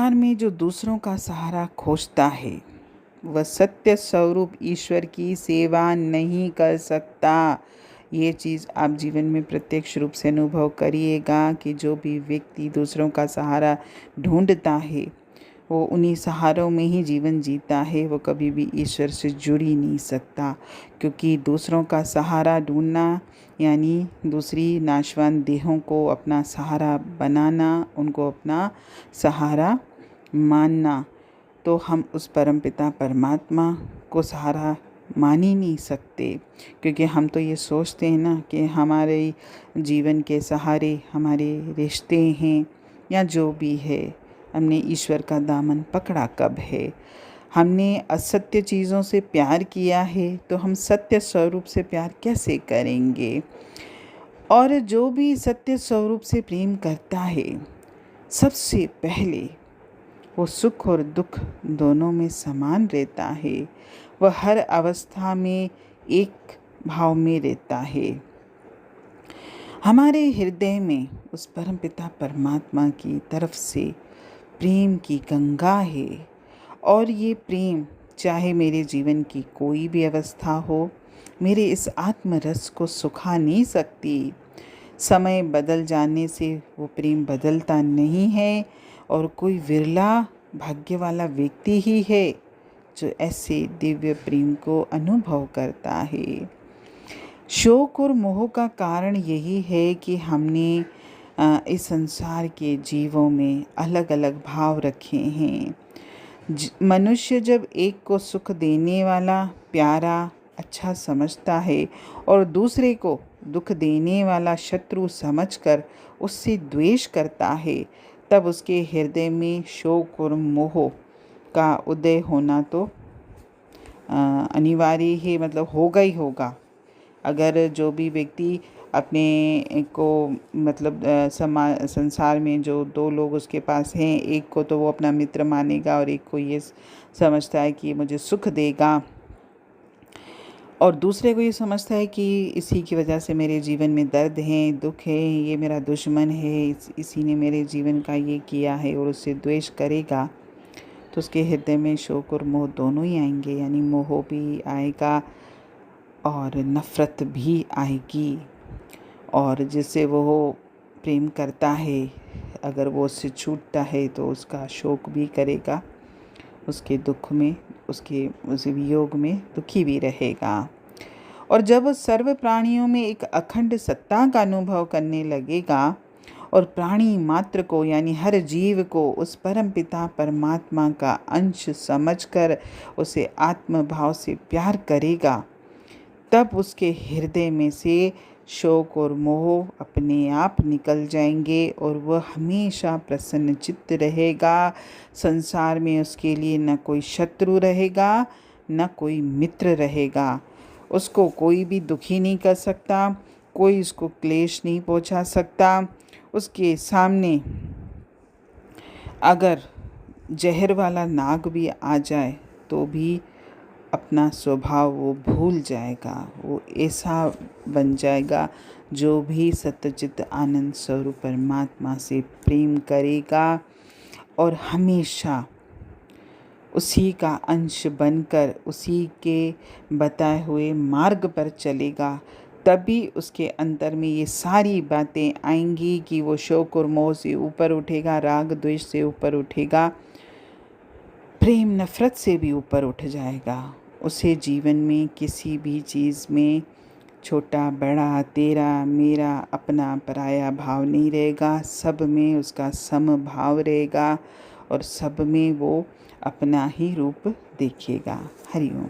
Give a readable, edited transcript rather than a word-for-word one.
संसार में जो दूसरों का सहारा खोजता है वह सत्य स्वरूप ईश्वर की सेवा नहीं कर सकता। ये चीज़ आप जीवन में प्रत्यक्ष रूप से अनुभव करिएगा कि जो भी व्यक्ति दूसरों का सहारा ढूंढता है वो उन्हीं सहारों में ही जीवन जीता है, वो कभी भी ईश्वर से जुड़ ही नहीं सकता। क्योंकि दूसरों का सहारा ढूंढना यानी दूसरी नाशवान देहों को अपना सहारा बनाना, उनको अपना सहारा मानना, तो हम उस परमपिता परमात्मा को सहारा मान ही नहीं सकते। क्योंकि हम तो ये सोचते हैं ना कि हमारे जीवन के सहारे हमारे रिश्ते हैं या जो भी है। हमने ईश्वर का दामन पकड़ा कब है? हमने असत्य चीज़ों से प्यार किया है तो हम सत्य स्वरूप से प्यार कैसे करेंगे? और जो भी सत्य स्वरूप से प्रेम करता है, सबसे पहले वो सुख और दुख दोनों में समान रहता है। वह हर अवस्था में एक भाव में रहता है। हमारे हृदय में उस परमपिता परमात्मा की तरफ से प्रेम की गंगा है और ये प्रेम चाहे मेरे जीवन की कोई भी अवस्था हो, मेरे इस आत्मरस को सुखा नहीं सकती। समय बदल जाने से वो प्रेम बदलता नहीं है और कोई विरला भाग्य वाला व्यक्ति ही है जो ऐसे दिव्य प्रेम को अनुभव करता है। शोक और मोह का कारण यही है कि हमने इस संसार के जीवों में अलग अलग भाव रखे हैं। मनुष्य जब एक को सुख देने वाला प्यारा अच्छा समझता है और दूसरे को दुख देने वाला शत्रु समझकर उससे द्वेष करता है, तब उसके हृदय में शोक और मोह का उदय होना तो अनिवार्य ही मतलब होगा ही होगा। अगर जो भी व्यक्ति अपने को मतलब संसार में जो दो लोग उसके पास हैं, एक को तो वो अपना मित्र मानेगा और एक को ये समझता है कि मुझे सुख देगा, और दूसरे को ये समझता है कि इसी की वजह से मेरे जीवन में दर्द है, दुख है, ये मेरा दुश्मन है, इसी ने मेरे जीवन का ये किया है, और उससे द्वेष करेगा, तो उसके हृदय में शोक और मोह दोनों ही आएंगे। यानी मोह भी आएगा और नफ़रत भी आएगी। और जिससे वो प्रेम करता है, अगर वो उससे छूटता है तो उसका शोक भी करेगा, उसके दुख में, उस वियोग में दुखी भी रहेगा। और जब सर्व प्राणियों में एक अखंड सत्ता का अनुभव करने लगेगा और प्राणी मात्र को यानी हर जीव को उस परम पिता परमात्मा का अंश समझकर उसे आत्मभाव से प्यार करेगा, तब उसके हृदय में से शोक और मोह अपने आप निकल जाएंगे और वह हमेशा प्रसन्न चित्त रहेगा। संसार में उसके लिए न कोई शत्रु रहेगा न कोई मित्र रहेगा। उसको कोई भी दुखी नहीं कर सकता, कोई उसको क्लेश नहीं पहुंचा सकता। उसके सामने अगर जहर वाला नाग भी आ जाए तो भी अपना स्वभाव वो भूल जाएगा। वो ऐसा बन जाएगा जो भी सत्यचित आनंद स्वरूप परमात्मा से प्रेम करेगा और हमेशा उसी का अंश बनकर उसी के बताए हुए मार्ग पर चलेगा। तभी उसके अंतर में ये सारी बातें आएंगी कि वो शोक और मोह से ऊपर उठेगा, राग द्वेष से ऊपर उठेगा, प्रेम नफरत से भी ऊपर उठ जाएगा। उसे जीवन में किसी भी चीज़ में छोटा बड़ा तेरा मेरा अपना पराया भाव नहीं रहेगा। सब में उसका सम भाव रहेगा और सब में वो अपना ही रूप देखेगा। हरि ओम।